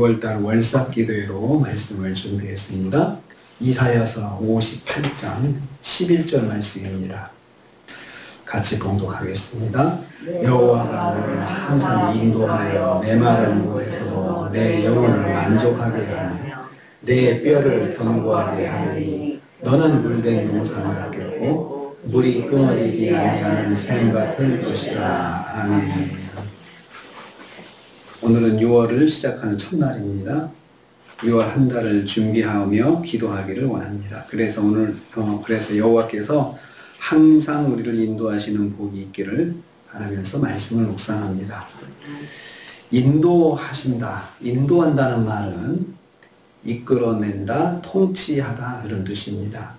6월달 월삭기도회로 말씀을 준비했습니다. 이사야서 58장 11절 말씀입니다. 같이 봉독하겠습니다. 여호와가 너를 항상 인도하여 메마른 곳에서도 내 영혼을 만족하게 하며 내 뼈를 견고하게 하느니 너는 물된 동산 같겠고 물이 끊어지지 아니하는 샘 같은 것이라. 아멘. 오늘은 6월을 시작하는 첫날입니다. 6월 한 달을 준비하며 기도하기를 원합니다. 그래서 그래서 여호와께서 항상 우리를 인도하시는 복이 있기를 바라면서 말씀을 묵상합니다. 인도하신다, 인도한다는 말은 이끌어낸다, 통치하다 이런 뜻입니다.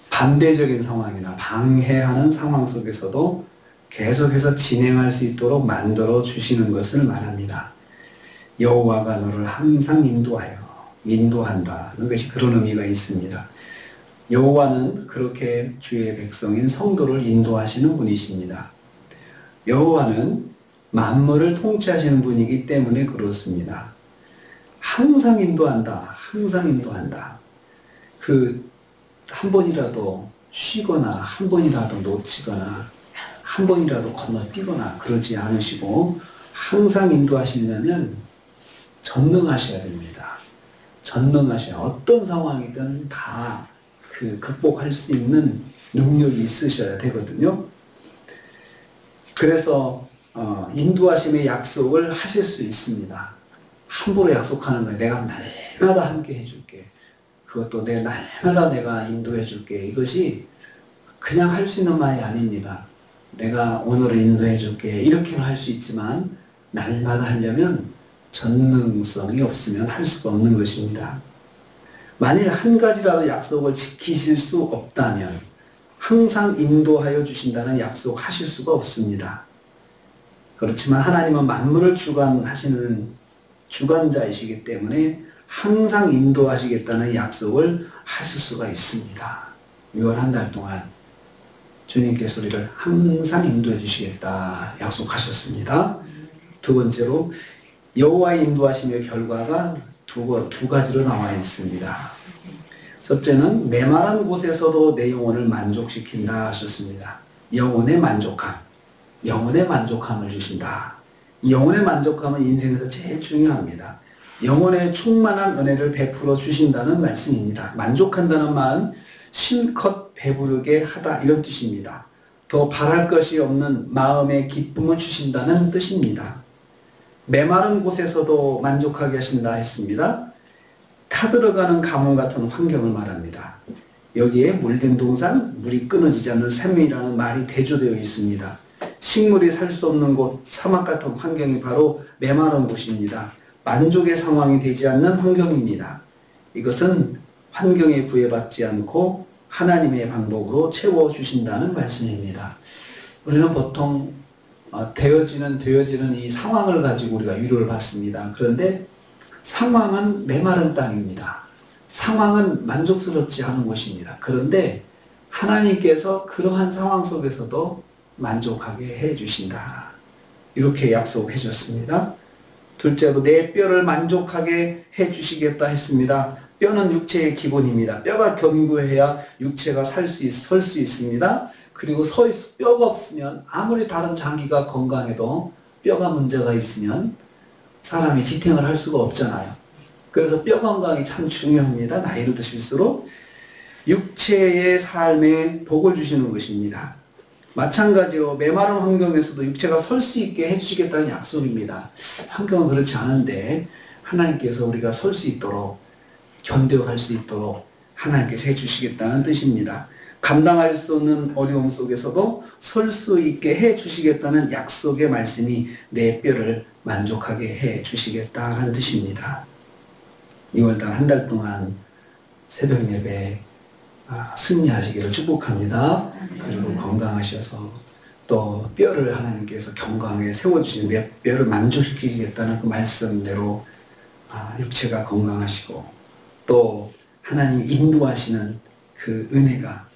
반대적인 상황이나 방해하는 상황 속에서도 계속해서 진행할 수 있도록 만들어 주시는 것을 말합니다. 여호와가 너를 항상 인도한다는 것이 그런 의미가 있습니다. 여호와는 그렇게 주의 백성인 성도를 인도하시는 분이십니다. 여호와는 만물을 통치하시는 분이기 때문에 그렇습니다. 항상 인도한다. 한 번이라도 쉬거나 한 번이라도 놓치거나 한 번이라도 건너뛰거나 그러지 않으시고 항상 인도하시려면 전능하셔야 됩니다. 어떤 상황이든 다 극복할 수 있는 능력이 있으셔야 되거든요. 그래서 인도하심의 약속을 하실 수 있습니다. 함부로 약속하는 거예요. 내가 날마다 함께 해줄게. 그것도 날마다 내가 인도해 줄게. 이것이 그냥 할 수 있는 말이 아닙니다. 내가 오늘은 인도해 줄게. 이렇게는 할 수 있지만 날마다 하려면 전능성이 없으면 할 수가 없는 것입니다. 만일 한 가지라도 약속을 지키실 수 없다면 항상 인도하여 주신다는 약속 하실 수가 없습니다. 그렇지만 하나님은 만물을 주관하시는 주관자이시기 때문에 항상 인도하시겠다는 약속을 하실 수가 있습니다. 6월 한 달 동안 주님께서 우리를 항상 인도해 주시겠다 약속하셨습니다. 두 번째로 여호와의 인도하심의 결과가 두 가지로 나와 있습니다. 첫째는 메마른 곳에서도 내 영혼을 만족시킨다 하셨습니다. 영혼의 만족함을 주신다. 영혼의 만족함은 인생에서 제일 중요합니다. 영혼의 충만한 은혜를 베풀어 주신다는 말씀입니다. 만족한다는 말은 실컷 배부르게 하다 이런 뜻입니다. 더 바랄 것이 없는 마음의 기쁨을 주신다는 뜻입니다. 메마른 곳에서도 만족하게 하신다 했습니다. 타들어가는 가뭄 같은 환경을 말합니다. 여기에 물된 동산, 물이 끊어지지 않는 샘이라는 말이 대조되어 있습니다. 식물이 살 수 없는 곳, 사막 같은 환경이 바로 메마른 곳입니다. 만족의 상황이 되지 않는 환경입니다. 이것은 환경에 구애받지 않고 하나님의 방법으로 채워주신다는 말씀입니다. 우리는 보통 되어지는 이 상황을 가지고 우리가 위로를 받습니다. 그런데 상황은 메마른 땅입니다. 상황은 만족스럽지 않은 곳입니다. 그런데 하나님께서 그러한 상황 속에서도 만족하게 해주신다. 이렇게 약속해 줬습니다. 둘째로 내 뼈를 만족하게 해주시겠다 했습니다. 뼈는 육체의 기본입니다. 뼈가 견고해야 육체가 설 수 있습니다. 그리고 뼈가 없으면 아무리 다른 장기가 건강해도 뼈가 문제가 있으면 사람이 지탱을 할 수가 없잖아요. 그래서 뼈 건강이 참 중요합니다. 나이를 드실수록 육체의 삶에 복을 주시는 것입니다. 마찬가지로 메마른 환경에서도 육체가 설 수 있게 해주시겠다는 약속입니다. 환경은 그렇지 않은데 하나님께서 우리가 설 수 있도록 견뎌갈 수 있도록 하나님께서 해주시겠다는 뜻입니다. 감당할 수 없는 어려움 속에서도 설 수 있게 해주시겠다는 약속의 말씀이 내 뼈를 만족하게 해주시겠다는 뜻입니다. 6월달 한 달 동안 새벽 예배 승리하시기를 축복합니다. 그리고 건강하셔서 또 뼈를 하나님께서 건강하게 세워주시는 내 뼈를 만족시키겠다는 그 말씀대로 육체가 건강하시고 또 하나님이 인도하시는 그 은혜가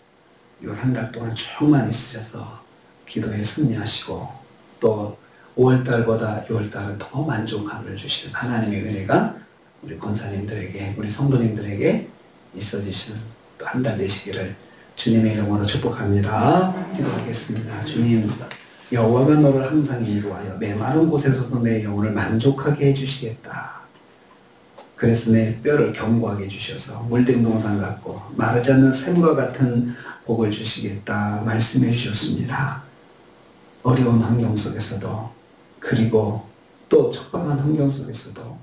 한 달 동안 충만히 있으셔서 기도에 승리하시고 또 5월달보다 6월달은 더 만족함을 주시는 하나님의 은혜가 우리 권사님들에게, 우리 성도님들에게 있어지시는 또 한 달 되시기를 주님의 이름으로 축복합니다. 기도하겠습니다. 주님, 여호와가 너를 항상 인도하여 메마른 곳에서도 내 영혼을 만족하게 해주시겠다. 그래서 내 뼈를 견고하게 해주셔서 물된 동산 같고 마르지 않는 샘과 같은 복을 주시겠다 말씀해 주셨습니다. 어려운 환경 속에서도, 그리고 또 척박한 환경 속에서도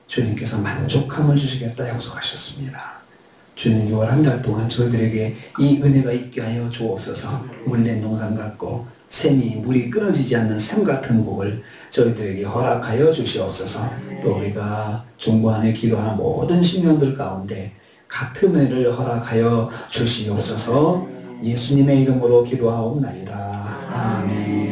주님께서 만족함을 주시겠다 약속하셨습니다. 주님, 6월 한 달 동안 저희들에게 이 은혜가 있게 하여 주옵소서. 물된 동산 같고 물이 끊어지지 않는 샘 같은 복을 저희들에게 허락하여 주시옵소서. 또 우리가 중보하며 기도하는 모든 심령들 가운데 같은 은혜를 허락하여 주시옵소서. 예수님의 이름으로 기도하옵나이다. 아멘.